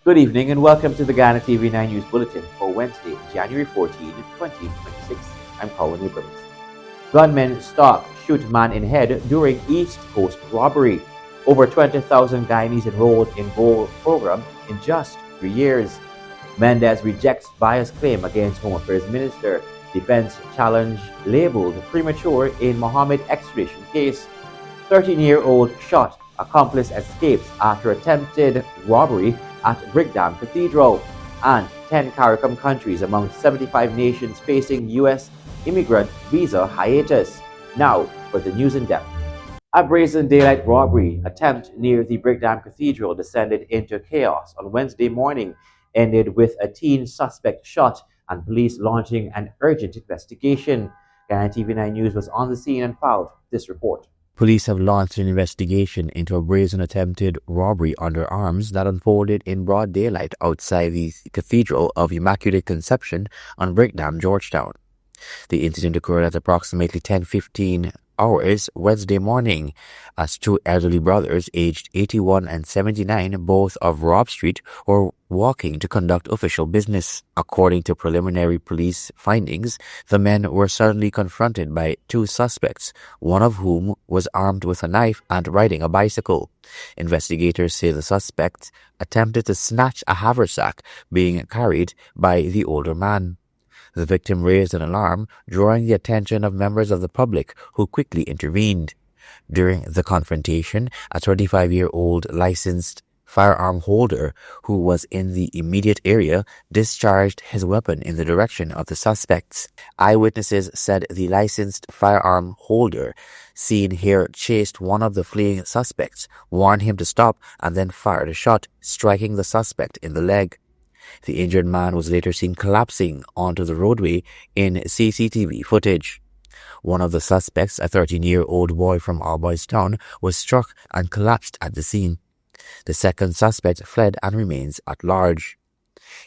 Good evening and welcome to the Ghana TV9 News Bulletin for Wednesday, January 14, 2026. I'm Colin Abrams. Gunmen stalk, shoot man in head during East Coast robbery. Over 20,000 Guyanese enrolled in gold program in just 3 years. Mendez rejects bias claim against Home Affairs Minister. Defense challenge labeled premature in Mohammed extradition case. 13-year-old shot, accomplice escapes after attempted robbery at Brigham Cathedral, and 10 CARICOM countries among 75 nations facing U.S. immigrant visa hiatus. Now for the news in depth. A brazen daylight robbery attempt near the Brigham Cathedral descended into chaos on Wednesday morning, ended with a teen suspect shot and police launching an urgent investigation. Ghana TV9 News was on the scene and filed this report. Police have launched an investigation into a brazen attempted robbery under arms that unfolded in broad daylight outside the Cathedral of Immaculate Conception on Brigham, Georgetown. The incident occurred at approximately 10:15 hours Wednesday morning as two elderly brothers aged 81 and 79, both of Robb Street, were walking to conduct official business. According to preliminary police findings, the men were suddenly confronted by two suspects, one of whom was armed with a knife and riding a bicycle. Investigators say the suspects attempted to snatch a haversack being carried by the older man. The victim raised an alarm, drawing the attention of members of the public who quickly intervened. During the confrontation, a 25-year-old licensed firearm holder who was in the immediate area discharged his weapon in the direction of the suspects. Eyewitnesses said the licensed firearm holder, seen here, chased one of the fleeing suspects, warned him to stop, and then fired a shot, striking the suspect in the leg. The injured man was later seen collapsing onto the roadway in CCTV footage. One of the suspects, a 13-year-old boy from Alboystown, was struck and collapsed at the scene. The second suspect fled and remains at large.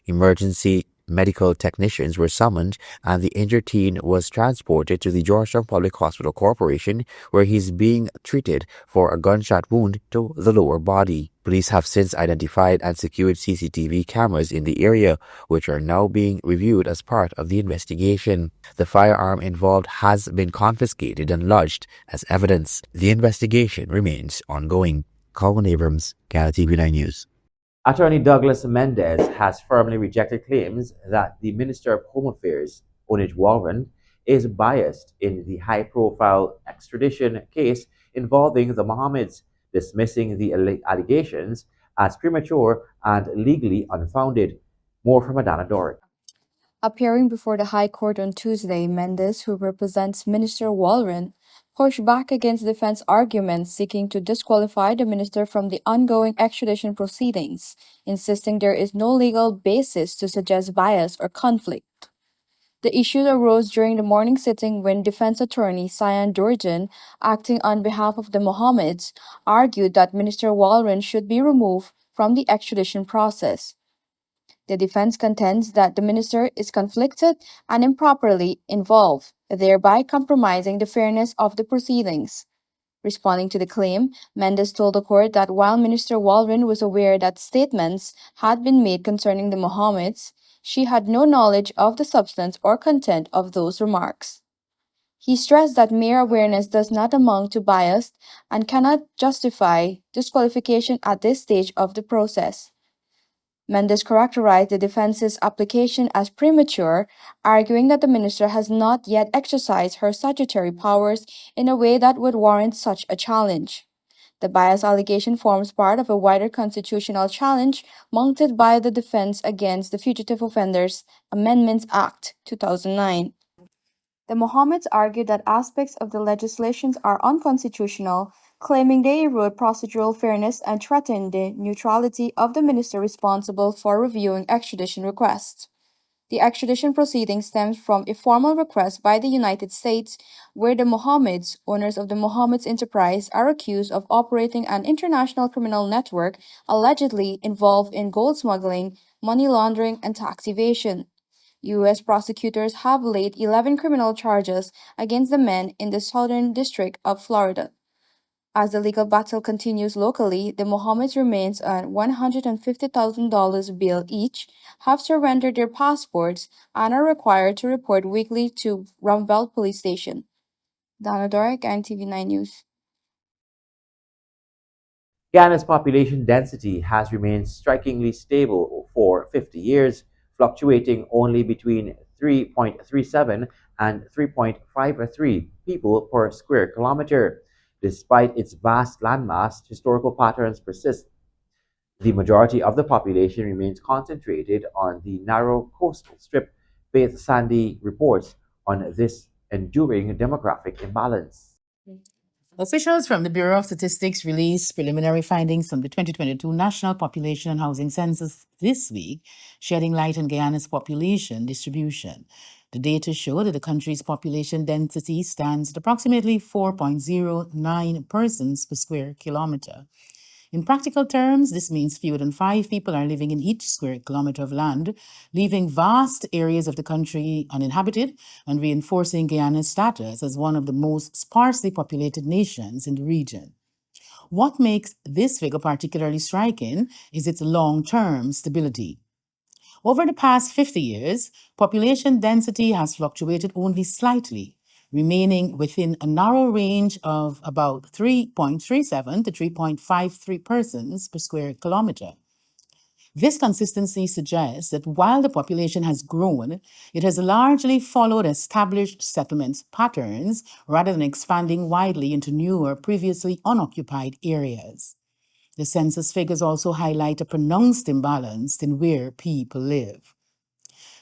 Emergency medical technicians were summoned and the injured teen was transported to the Georgetown Public Hospital Corporation, where he is being treated for a gunshot wound to the lower body. Police have since identified and secured CCTV cameras in the area, which are now being reviewed as part of the investigation. The firearm involved has been confiscated and lodged as evidence. The investigation remains ongoing. Colin Abrams, Ghana TV9 News. Attorney Douglas Mendez has firmly rejected claims that the Minister of Home Affairs, Onij Warren, is biased in the high-profile extradition case involving the Mohammeds, dismissing the allegations as premature and legally unfounded. More from Adana Doric. Appearing before the High Court on Tuesday, Mendez, who represents Minister Warren, pushed back against defense arguments seeking to disqualify the minister from the ongoing extradition proceedings, insisting there is no legal basis to suggest bias or conflict. The issue arose during the morning sitting when defense attorney Cyan Durjan, acting on behalf of the Mohammeds, argued that Minister Warren should be removed from the extradition process. The defense contends that the minister is conflicted and improperly involved, thereby compromising the fairness of the proceedings. Responding to the claim, Mendez told the court that while Minister Warren was aware that statements had been made concerning the Mohammeds, she had no knowledge of the substance or content of those remarks. He stressed that mere awareness does not amount to bias and cannot justify disqualification at this stage of the process. Mendez characterized the defense's application as premature, arguing that the minister has not yet exercised her statutory powers in a way that would warrant such a challenge. The bias allegation forms part of a wider constitutional challenge mounted by the defense against the Fugitive Offenders Amendments Act 2009. The Mohammeds argued that aspects of the legislation are unconstitutional, claiming they erode procedural fairness and threaten the neutrality of the minister responsible for reviewing extradition requests. The extradition proceeding stems from a formal request by the United States, where the Mohammeds, owners of the Mohammeds Enterprise, are accused of operating an international criminal network allegedly involved in gold smuggling, money laundering, and tax evasion. U.S. prosecutors have laid 11 criminal charges against the men in the Southern District of Florida. As the legal battle continues locally, the Mohammeds remains on $150,000 bail each, have surrendered their passports, and are required to report weekly to Rumville Police Station. Donna Doric and TV9 News. Ghana's population density has remained strikingly stable for 50 years, fluctuating only between 3.37 and 3.53 people per square kilometer. Despite its vast landmass, historical patterns persist. The majority of the population remains concentrated on the narrow coastal strip. Faith Sandy reports on this enduring demographic imbalance. Officials from the Bureau of Statistics released preliminary findings from the 2022 National Population and Housing Census this week, shedding light on Guyana's population distribution. The data show that the country's population density stands at approximately 4.09 persons per square kilometer. In practical terms, this means fewer than 5 people are living in each square kilometer of land, leaving vast areas of the country uninhabited and reinforcing Guyana's status as one of the most sparsely populated nations in the region. What makes this figure particularly striking is its long-term stability. Over the past 50 years, population density has fluctuated only slightly, remaining within a narrow range of about 3.37 to 3.53 persons per square kilometer. This consistency suggests that while the population has grown, it has largely followed established settlement patterns rather than expanding widely into newer, previously unoccupied areas. The census figures also highlight a pronounced imbalance in where people live.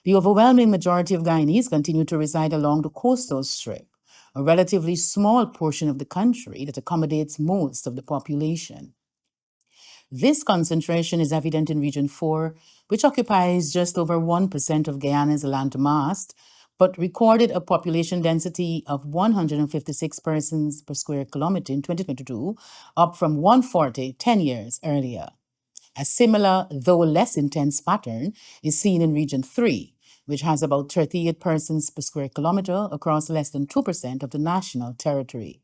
The overwhelming majority of Guyanese continue to reside along the coastal strip, a relatively small portion of the country that accommodates most of the population. This concentration is evident in Region 4, which occupies just over 1% of Guyana's land mass, but recorded a population density of 156 persons per square kilometer in 2022, up from 140 10 years earlier. A similar, though less intense pattern is seen in Region 3, which has about 38 persons per square kilometer across less than 2% of the national territory.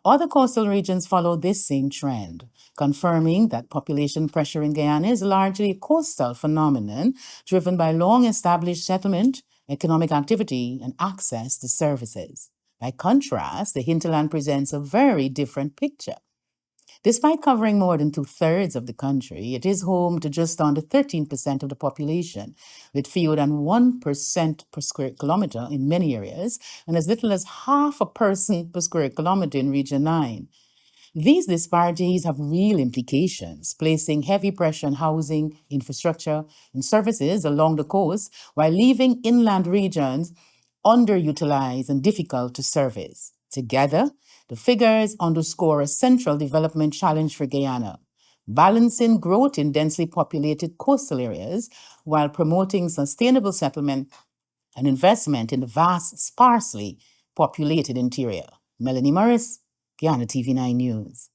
Other coastal regions follow this same trend, confirming that population pressure in Guyana is largely a coastal phenomenon driven by long-established settlement, economic activity, and access to services. By contrast, the hinterland presents a very different picture. Despite covering more than 2/3 of the country, it is home to just under 13% of the population, with fewer than 1% per square kilometer in many areas, and as little as half a person per square kilometer in Region 9. These disparities have real implications, placing heavy pressure on housing, infrastructure, and services along the coast, while leaving inland regions underutilized and difficult to service. Together, the figures underscore a central development challenge for Guyana, balancing growth in densely populated coastal areas while promoting sustainable settlement and investment in the vast, sparsely populated interior. Melanie Morris, Guyana TV9 News.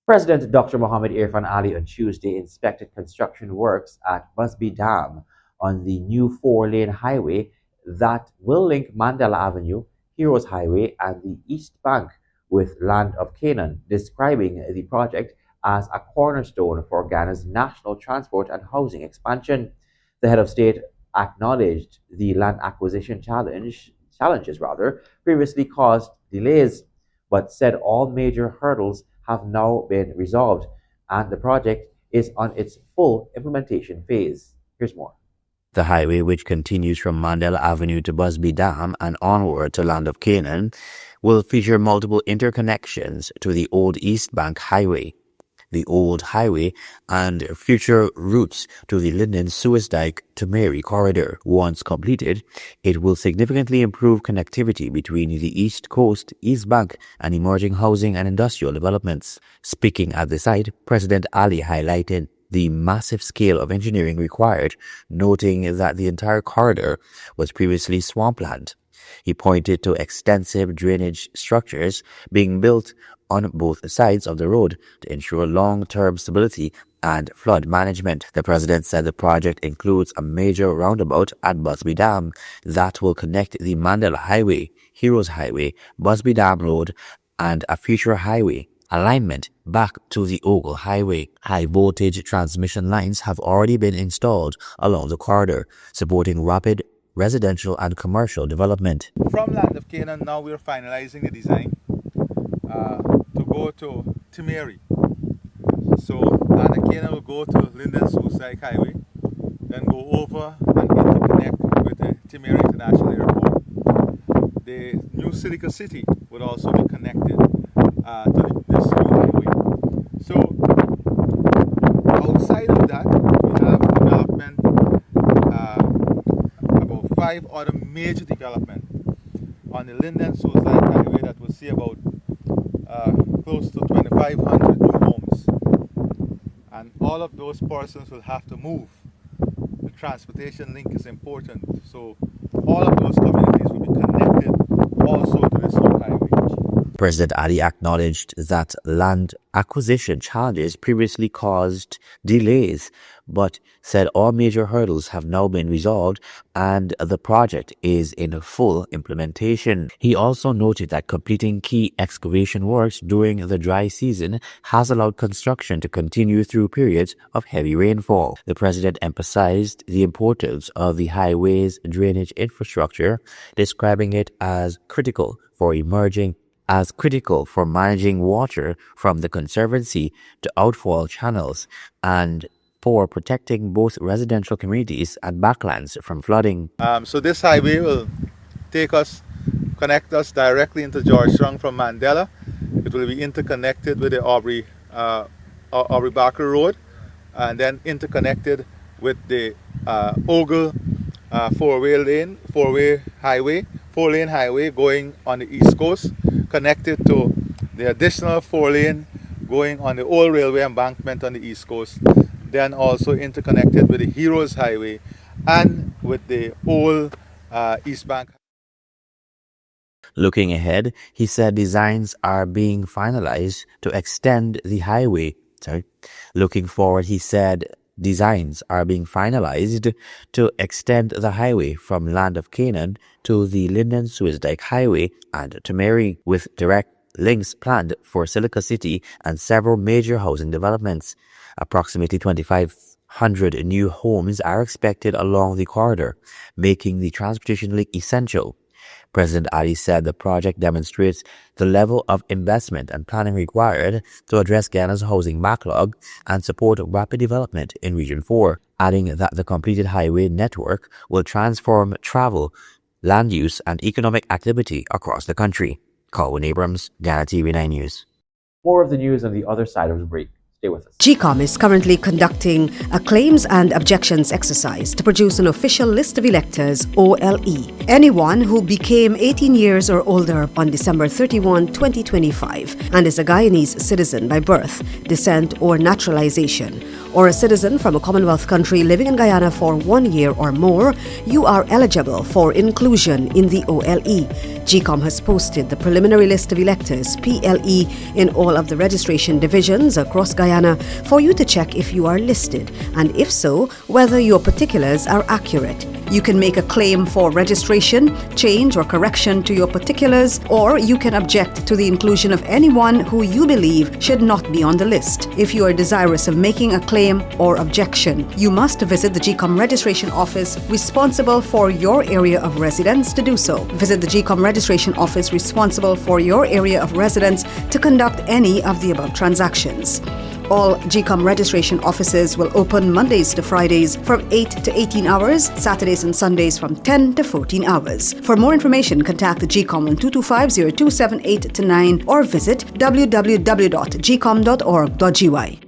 President Dr. Mohammed Irfan Ali on Tuesday inspected construction works at Busby Dam on the new 4-lane highway that will link Mandela Avenue, Heroes Highway, and the East Bank with Land of Canaan, describing the project as a cornerstone for Ghana's national transport and housing expansion. The head of state acknowledged the land acquisition challenges previously caused delays, but said all major hurdles have now been resolved and the project is on its full implementation phase. Here's more. The highway, which continues from Mandela Avenue to Busby Dam and onward to Land of Canaan, will feature multiple interconnections to the old East Bank Highway, the old highway, and future routes to the Linden Suez Dyke to Mary corridor. Once completed, it will significantly improve connectivity between the East Coast, East Bank, and emerging housing and industrial developments. Speaking at the site, President Ali highlighted the massive scale of engineering required, noting that the entire corridor was previously swampland. He pointed to extensive drainage structures being built on both sides of the road to ensure long-term stability and flood management. The president said the project includes a major roundabout at Busby Dam that will connect the Mandela Highway, Heroes Highway, Busby Dam Road, and a future highway alignment back to the Ogle Highway. High voltage transmission lines have already been installed along the corridor, supporting rapid residential and commercial development. From Land of Canaan, now we're finalizing the design to go to Timeri. So Land of Canaan will go to Linden Suicide Highway, then go over and interconnect with the Timeri International Airport. The new Silica City would also be connected to this new highway. So outside of that, we have development, about 5 other major developments on the Linden Suicide Highway that will see about close to 2,500 new homes. And all of those persons will have to move. The transportation link is important. So all of those communities will be connected also to this new highway. President Ali acknowledged that land acquisition challenges previously caused delays, but said all major hurdles have now been resolved and the project is in full implementation. He also noted that completing key excavation works during the dry season has allowed construction to continue through periods of heavy rainfall. The president emphasized the importance of the highway's drainage infrastructure, describing it as critical for managing water from the conservancy to outfall channels and for protecting both residential communities and backlands from flooding. So this highway will connect us directly into Georgetown from Mandela. It will be interconnected with the Aubrey Barker Road, and then interconnected with the Ogle four-lane highway going on the East Coast, connected to the additional 4-lane going on the old railway embankment on the East Coast, then also interconnected with the Heroes Highway and with the old East Bank. Looking ahead, he said designs are being finalized to extend the highway. Looking forward, he said designs are being finalized to extend the highway from Land of Canaan to the Linden Suicide Highway and Timeri, with direct links planned for Silica City and several major housing developments. Approximately 2,500 new homes are expected along the corridor, making the transportation link essential. President Ali said the project demonstrates the level of investment and planning required to address Guyana's housing backlog and support rapid development in Region 4, adding that the completed highway network will transform travel, land use, and economic activity across the country. Colwyn Abrams, Ghana TV9 News. More of the news on the other side of the break. Stay with us. GCOM is currently conducting a claims and objections exercise to produce an official list of electors, OLE. Anyone who became 18 years or older on December 31, 2025 and is a Guyanese citizen by birth, descent, or naturalization, or a citizen from a Commonwealth country living in Guyana for 1 year or more, you are eligible for inclusion in the OLE. GCOM has posted the preliminary list of electors, PLE, in all of the registration divisions across Guyana for you to check if you are listed, and if so, whether your particulars are accurate. You can make a claim for registration, change or correction to your particulars, or you can object to the inclusion of anyone who you believe should not be on the list. If you are desirous of making a claim or objection, you must visit the GCOM registration office responsible for your area of residence to do so. Visit the GCOM registration office responsible for your area of residence to conduct any of the above transactions. All GCOM registration offices will open Mondays to Fridays from 8 to 18 hours, Saturdays and Sundays from 10 to 14 hours. For more information, contact the GCOM on 225-0278-9 or visit www.gcom.org.gy.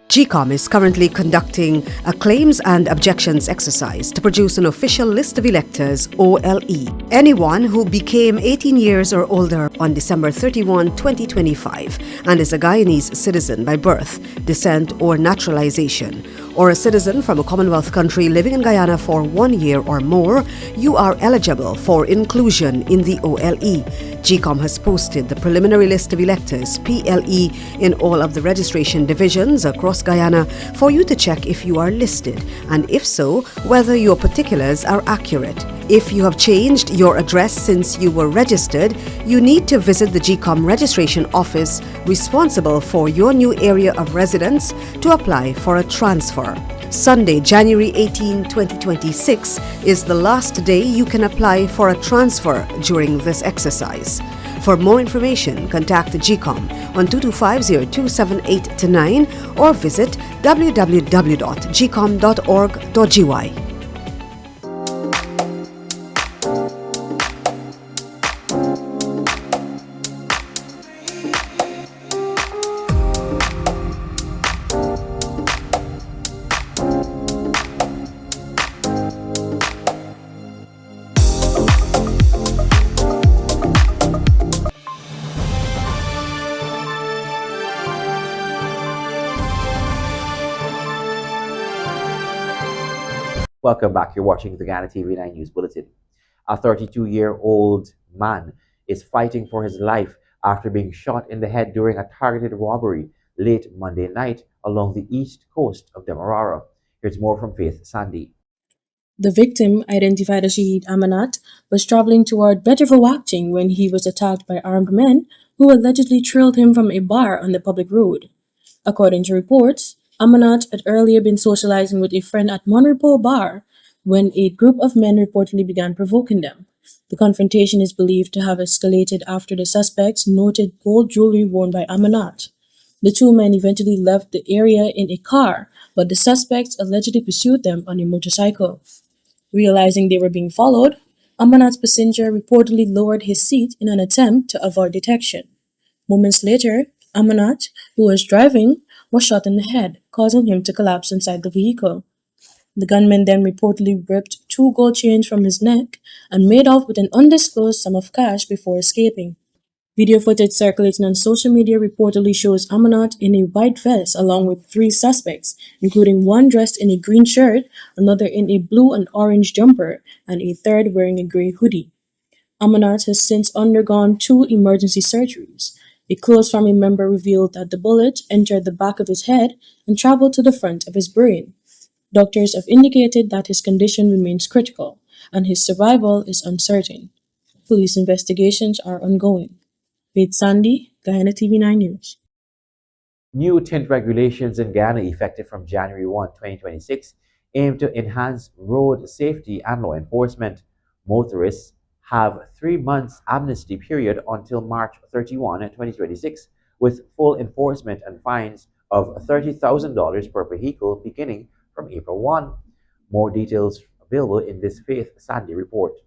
GCOM is currently conducting a claims and objections exercise to produce an official list of electors, OLE. Anyone who became 18 years or older on December 31, 2025 and is a Guyanese citizen by birth, descent, or naturalization, or a citizen from a Commonwealth country living in Guyana for 1 year or more, you are eligible for inclusion in the OLE. GCOM has posted the preliminary list of electors, PLE, in all of the registration divisions across Guyana for you to check if you are listed, and if so, whether your particulars are accurate. If you have changed your address since you were registered, you need to visit the GCOM registration office responsible for your new area of residence to apply for a transfer. Sunday, January 18, 2026 is the last day you can apply for a transfer during this exercise. For more information, contact the GCOM on 225-0278-9 or visit www.gcom.org.gy. Welcome back. You're watching the Ghana TV9 News Bulletin. A 32-year-old man is fighting for his life after being shot in the head during a targeted robbery late Monday night along the east coast of Demerara. Here's more from Faith Sandy. The victim, identified as Shahid Amanat, was traveling toward Bettervawakting when he was attacked by armed men who allegedly trailed him from a bar on the public road. According to reports, Amanat had earlier been socializing with a friend at Monrepo Bar when a group of men reportedly began provoking them. The confrontation is believed to have escalated after the suspects noted gold jewelry worn by Amanat. The two men eventually left the area in a car, but the suspects allegedly pursued them on a motorcycle. Realizing they were being followed, Amanat's passenger reportedly lowered his seat in an attempt to avoid detection. Moments later, Amanat, who was driving, was shot in the head, causing him to collapse inside the vehicle. The gunman then reportedly ripped 2 gold chains from his neck and made off with an undisclosed sum of cash before escaping. Video footage circulating on social media reportedly shows Amanat in a white vest along with 3 suspects, including one dressed in a green shirt, another in a blue and orange jumper, and a third wearing a gray hoodie. Amanat has since undergone 2 emergency surgeries. A close family member revealed that the bullet entered the back of his head and traveled to the front of his brain. Doctors have indicated that his condition remains critical and his survival is uncertain. Police investigations are ongoing. Faith Sandy, Guyana TV9 News. New tint regulations in Ghana effective from January 1, 2026 aim to enhance road safety and law enforcement. Motorists have 3 months amnesty period until March 31, 2026, with full enforcement and fines of $30,000 per vehicle beginning from April 1. More details available in this Faith Sandy report.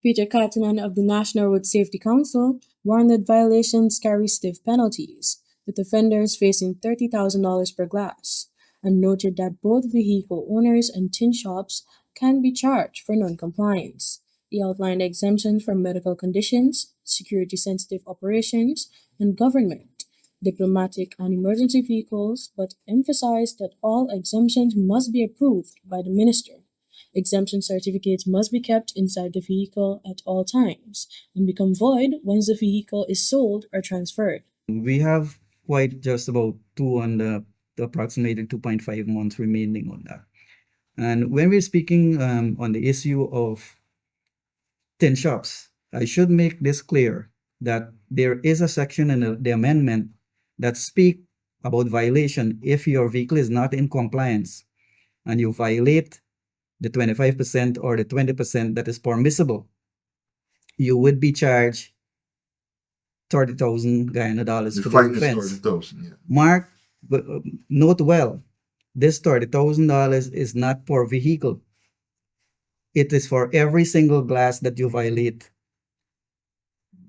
Peter Katanen of the National Road Safety Council warned that violations carry stiff penalties, with offenders facing $30,000 per glass, and noted that both vehicle owners and tin shops can be charged for non-compliance. He outlined exemptions from medical conditions, security-sensitive operations, and government, diplomatic and emergency vehicles, but emphasized that all exemptions must be approved by the minister. Exemption certificates must be kept inside the vehicle at all times and become void once the vehicle is sold or transferred. We have quite just about the approximately 2.5 months remaining on that. And when we're speaking on the issue of tin shops, I should make this clear that there is a section in the amendment that speak about violation if your vehicle is not in compliance and you violate the 25% or the 20% that is permissible, you would be charged 30,000 Guyana dollars for the offense. 30,000, yeah. Mark, note well, this $30,000 is not per vehicle. It is for every single glass that you violate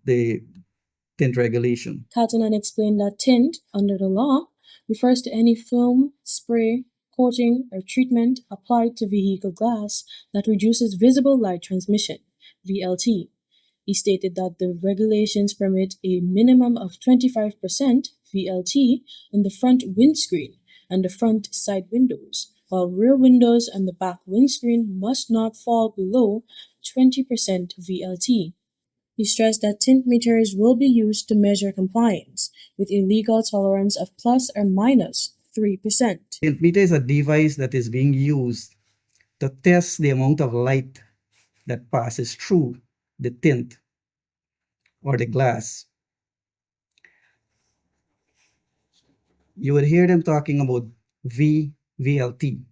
the tint regulation. Katanen explained that tint, under the law, refers to any film, spray, coating, or treatment applied to vehicle glass that reduces visible light transmission, VLT. He stated that the regulations permit a minimum of 25% VLT in the front windscreen and the front side windows, while rear windows and the back windscreen must not fall below 20% VLT. He stressed that tint meters will be used to measure compliance, with a legal tolerance of plus or minus 3%. Tint meter is a device that is being used to test the amount of light that passes through the tint or the glass. You would hear them talking about VLT.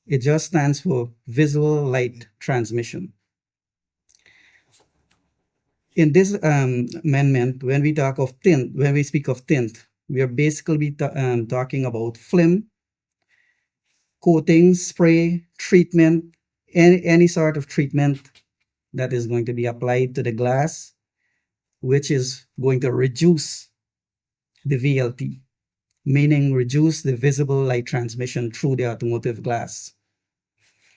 It just stands for visual light transmission. In this amendment, when we speak of tint, we are basically talking about film, coating, spray, treatment, any sort of treatment that is going to be applied to the glass, which is going to reduce the VLT, meaning reduce the visible light transmission through the automotive glass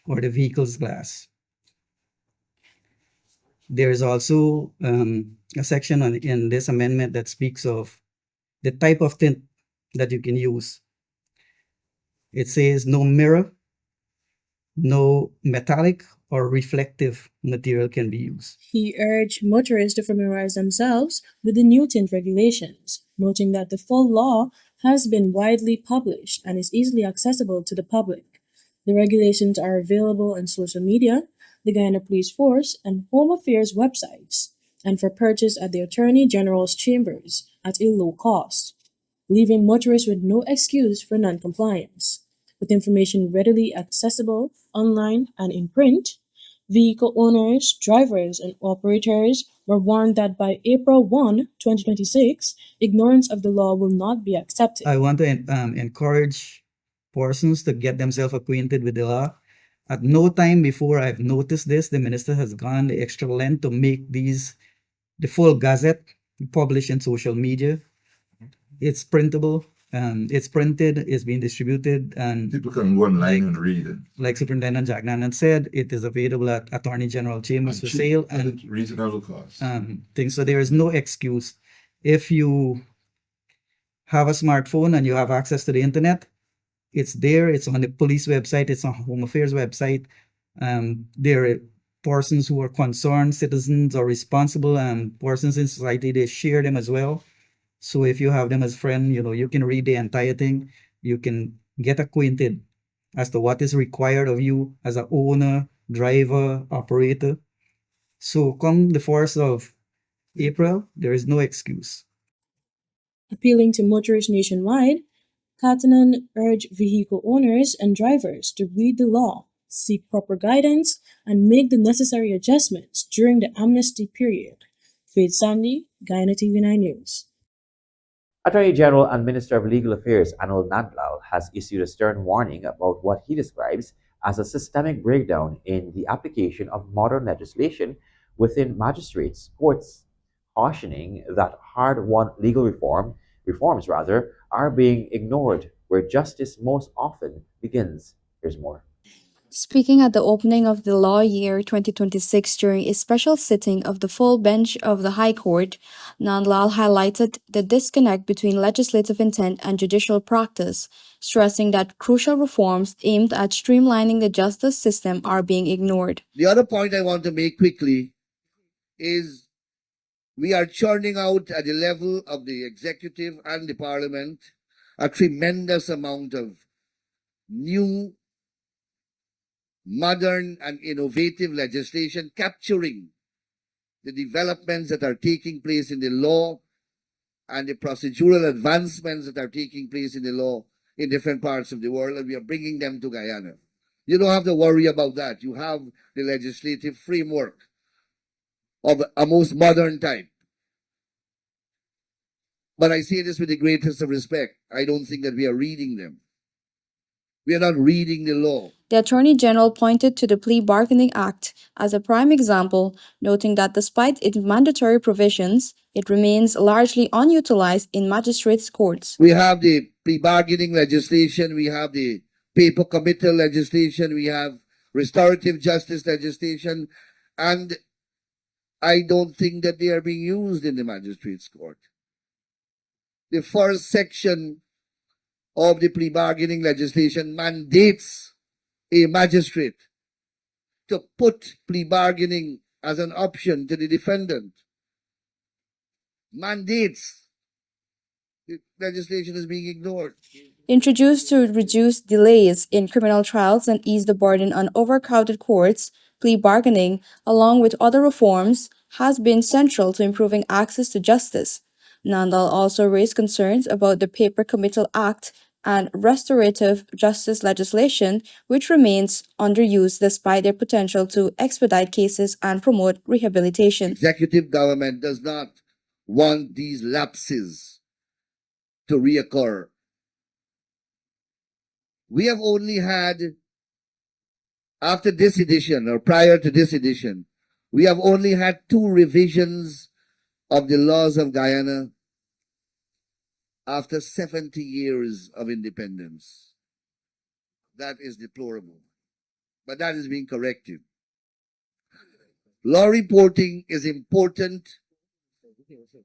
or the vehicle's glass. There is also a section in this amendment that speaks of the type of tint that you can use. It says no mirror, no metallic or reflective material can be used. He urged motorists to familiarize themselves with the new tint regulations, noting that the full law has been widely published and is easily accessible to the public. The regulations are available on social media, the Guyana Police Force, and Home Affairs websites, and for purchase at the Attorney General's chambers at a low cost, leaving motorists with no excuse for noncompliance. With information readily accessible online and in print, vehicle owners, drivers, and operators were warned that by April 1, 2026, ignorance of the law will not be accepted. I want to encourage persons to get themselves acquainted with the law. At no time before I've noticed this, the minister has gone the extra length to make these the full gazette published in social media. It's printable, it's printed, it's being distributed, and people can go online and read it. Like Superintendent Jack Nanan said, it is available at Attorney General chambers for sale and reasonable cost. Things. So there is no excuse. If you have a smartphone and you have access to the internet, it's there. It's on the police website. It's on Home Affairs website. There are persons who are concerned, citizens or responsible persons in society. They share them as well. So if you have them as friends, you can read the entire thing. You can get acquainted as to what is required of you as an owner, driver, operator. So come the 1st of April, there is no excuse. Appealing to motorists nationwide, Katanen urged vehicle owners and drivers to read the law, seek proper guidance, and make the necessary adjustments during the amnesty period. Faith Sandy, Guyana TV9 News. Attorney General and Minister of Legal Affairs Anil Nandlal has issued a stern warning about what he describes as a systemic breakdown in the application of modern legislation within magistrates' courts, cautioning that hard-won legal reforms are being ignored where justice most often begins. Here's more. Speaking at the opening of the law year 2026 during a special sitting of the full bench of the High Court, Nandlal highlighted the disconnect between legislative intent and judicial practice, stressing that crucial reforms aimed at streamlining the justice system are being ignored. The other point I want to make quickly is we are churning out at the level of the executive and the parliament a tremendous amount of new, modern and innovative legislation capturing the developments that are taking place in the law and the procedural advancements that are taking place in the law in different parts of the world, and we are bringing them to Guyana. You don't have to worry about that. You have the legislative framework of a most modern type. But I say this with the greatest of respect. I don't think that we are reading them. We are not reading the law. The Attorney General pointed to the Plea Bargaining Act as a prime example, noting that despite its mandatory provisions, it remains largely unutilized in magistrates' courts. We have the plea bargaining legislation, we have the paper committal legislation, we have restorative justice legislation, and I don't think that they are being used in the magistrates' court. The first section of the plea bargaining legislation mandates a magistrate to put plea bargaining as an option to the defendant. Mandates. The legislation is being ignored. Introduced to reduce delays in criminal trials and ease the burden on overcrowded courts, plea bargaining, along with other reforms, has been central to improving access to justice. Nandal also raised concerns about the Paper Committal Act and restorative justice legislation, which remains underused despite their potential to expedite cases and promote rehabilitation. Executive government does not want these lapses to reoccur. We have only had, after this edition or prior to this edition, we have only had 2 revisions of the laws of Guyana after 70 years of independence. That is deplorable, but that is being corrected. Law reporting is important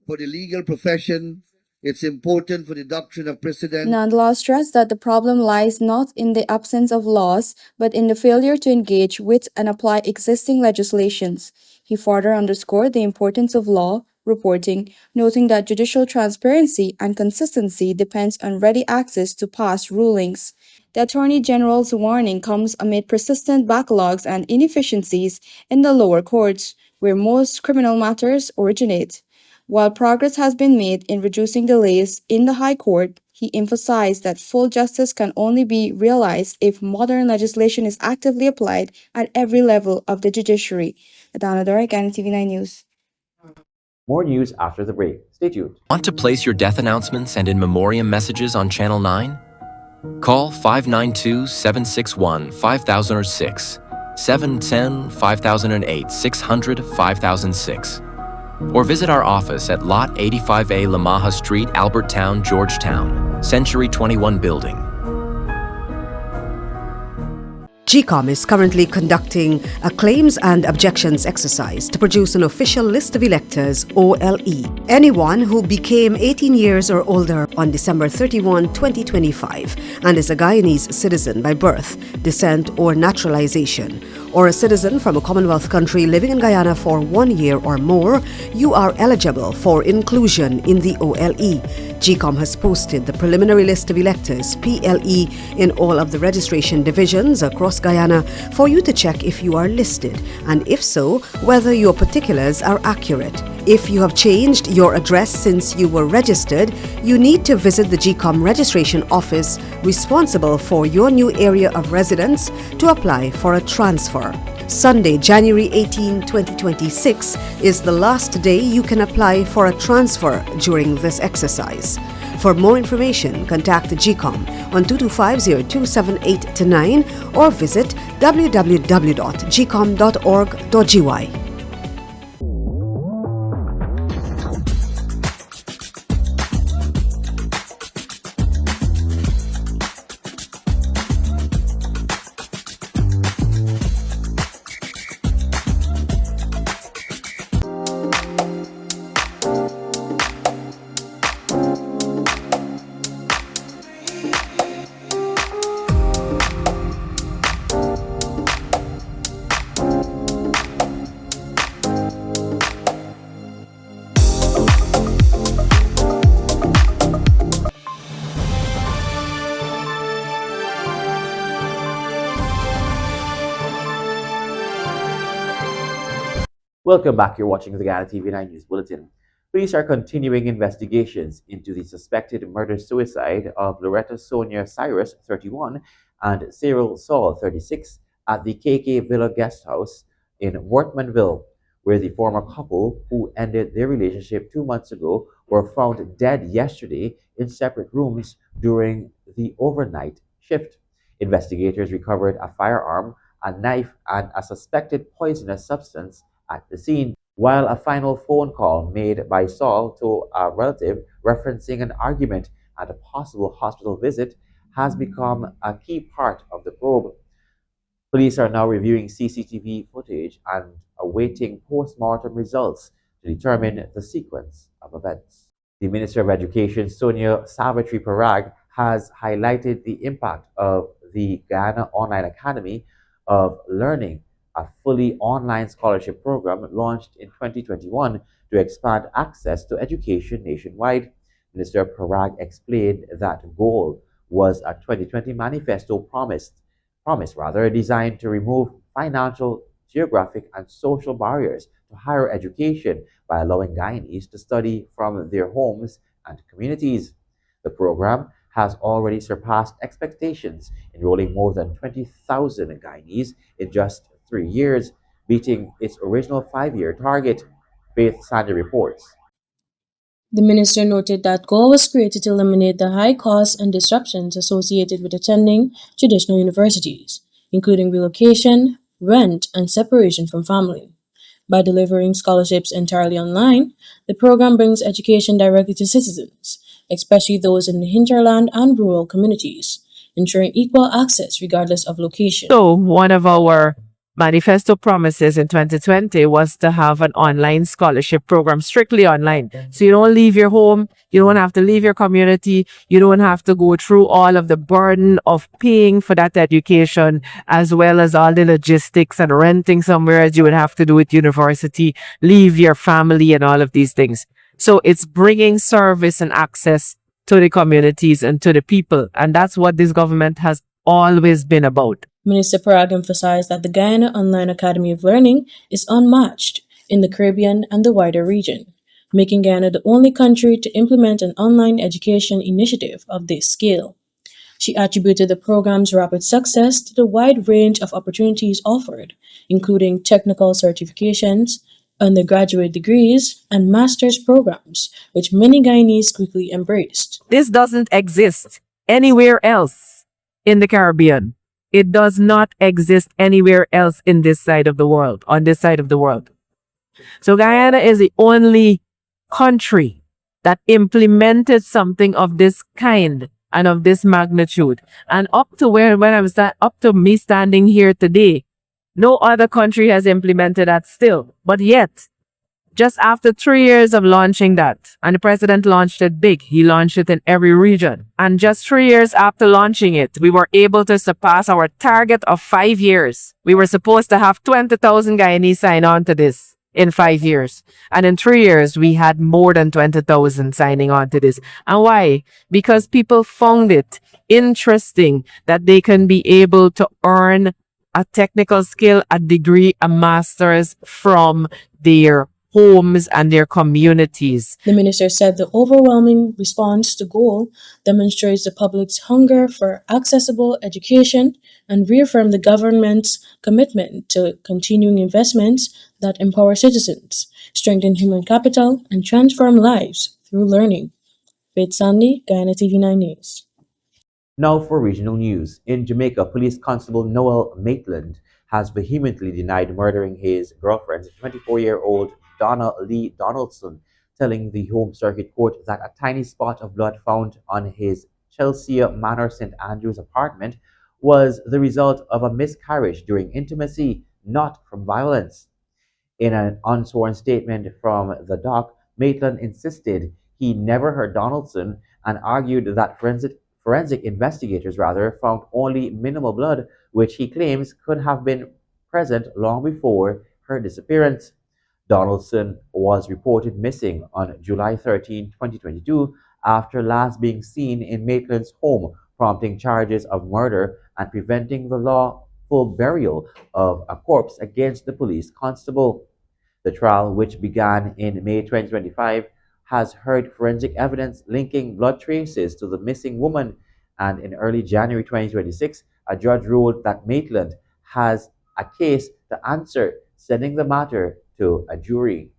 for the legal profession. It's important for the doctrine of precedent. Nandlaw stressed that the problem lies not in the absence of laws, but in the failure to engage with and apply existing legislations. He further underscored the importance of law reporting, noting that judicial transparency and consistency depends on ready access to past rulings. The Attorney General's warning comes amid persistent backlogs and inefficiencies in the lower courts, where most criminal matters originate. While progress has been made in reducing delays in the High Court, he emphasized that full justice can only be realized if modern legislation is actively applied at every level of the judiciary. Adana Dorek, TV9 News. More news after the break. Stay tuned. Want to place your death announcements and in memoriam messages on Channel 9? Call 592-761-5006, 710-5008-600-5006. Or visit our office at Lot 85A Lamaha Street, Albertown, Georgetown, Century 21 Building. GCOM is currently conducting a claims and objections exercise to produce an official list of electors, OLE. Anyone who became 18 years or older on December 31, 2025 and is a Guyanese citizen by birth, descent, or naturalization, or a citizen from a Commonwealth country living in Guyana for 1 year or more, you are eligible for inclusion in the OLE. GCOM has posted the preliminary list of electors, PLE, in all of the registration divisions across Guyana for you to check if you are listed, and if so, whether your particulars are accurate. If you have changed your address since you were registered, you need to visit the GCOM registration office responsible for your new area of residence to apply for a transfer. Sunday, January 18, 2026 is the last day you can apply for a transfer during this exercise. For more information, contact the GCOM on 225-0278-9 or visit www.gcom.org.gy. Welcome back. You're watching the Guyana TV9 News Bulletin. Police are continuing investigations into the suspected murder-suicide of Loretta Sonia Cyrus, 31, and Cyril Saul, 36, at the KK Villa Guest House in Wortmanville, where the former couple, who ended their relationship 2 months ago, were found dead yesterday in separate rooms during the overnight shift. Investigators recovered a firearm, a knife, and a suspected poisonous substance at the scene, while a final phone call made by Saul to a relative referencing an argument and a possible hospital visit has become a key part of the probe. Police are now reviewing CCTV footage and awaiting post-mortem results to determine the sequence of events. The Minister of Education, Sonia Savitri Parag, has highlighted the impact of the Guyana Online Academy of Learning a fully online scholarship program launched in 2021 to expand access to education nationwide. Minister Parag explained that goal was a 2020 manifesto designed to remove financial, geographic, and social barriers to higher education by allowing Guyanese to study from their homes and communities. The program has already surpassed expectations, enrolling more than 20,000 Guyanese in just 3 years, beating its original 5 year target. Faith Sandy reports. The minister noted that goal was created to eliminate the high costs and disruptions associated with attending traditional universities, including relocation, rent, and separation from family. By delivering scholarships entirely online, the program brings education directly to citizens, especially those in the hinterland and rural communities, ensuring equal access regardless of location. So, one of our manifesto promises in 2020 was to have an online scholarship program, strictly online. So you don't leave your home, you don't have to leave your community, you don't have to go through all of the burden of paying for that education, as well as all the logistics and renting somewhere as you would have to do at university, leave your family and all of these things. So it's bringing service and access to the communities and to the people. And that's what this government has always been about. Minister Parag emphasized that the Guyana Online Academy of Learning is unmatched in the Caribbean and the wider region, making Guyana the only country to implement an online education initiative of this scale. She attributed the program's rapid success to the wide range of opportunities offered, including technical certifications, undergraduate degrees, and master's programs, which many Guyanese quickly embraced. This doesn't exist anywhere else in the Caribbean. It does not exist anywhere else in this side of the world, on this side of the world. So Guyana is the only country that implemented something of this kind and of this magnitude. And up to up to me standing here today, no other country has implemented that still. But yet, just after 3 years of launching that, and the president launched it big, he launched it in every region. And just 3 years after launching it, we were able to surpass our target of 5 years. We were supposed to have 20,000 Guyanese sign on to this in 5 years. And in 3 years, we had more than 20,000 signing on to this. And why? Because people found it interesting that they can be able to earn a technical skill, a degree, a master's from their homes and their communities. The minister said the overwhelming response to goal demonstrates the public's hunger for accessible education and reaffirmed the government's commitment to continuing investments that empower citizens, strengthen human capital, and transform lives through learning. Faith Sandy, Guyana TV9 News. Now for regional news. In Jamaica, Police Constable Noel Maitland has vehemently denied murdering his girlfriend, 24-year-old Donna Lee Donaldson, telling the Home Circuit Court that a tiny spot of blood found on his Chelsea Manor St. Andrews apartment was the result of a miscarriage during intimacy, not from violence. In an unsworn statement from the dock, Maitland insisted he never heard Donaldson and argued that forensic investigators found only minimal blood, which he claims could have been present long before her disappearance. Donaldson was reported missing on July 13, 2022, after last being seen in Maitland's home, prompting charges of murder and preventing the lawful burial of a corpse against the police constable. The trial, which began in May 2025, has heard forensic evidence linking blood traces to the missing woman, and in early January 2026, a judge ruled that Maitland has a case to answer, sending the matter to a jury.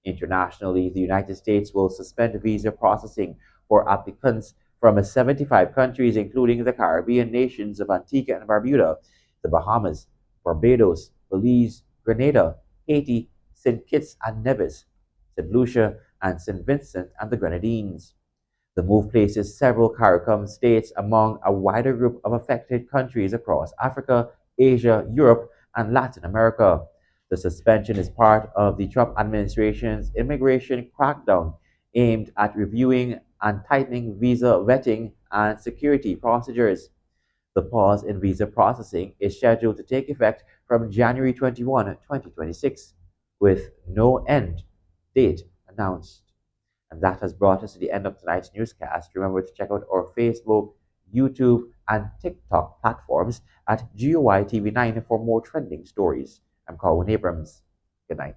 Internationally, the United States will suspend visa processing for applicants from 75 countries, including the Caribbean nations of Antigua and Barbuda, the Bahamas, Barbados, Belize, Grenada, Haiti, St. Kitts and Nevis, St. Lucia, and St. Vincent and the Grenadines. The move places several CARICOM states among a wider group of affected countries across Africa, Asia, Europe, and Latin America. The suspension is part of the Trump administration's immigration crackdown aimed at reviewing and tightening visa vetting and security procedures. The pause in visa processing is scheduled to take effect from January 21, 2026, with no end date announced. And that has brought us to the end of tonight's newscast. Remember to check out our Facebook, YouTube, and TikTok platforms at GOI TV9 for more trending stories. I'm Colin Abrams. Good night.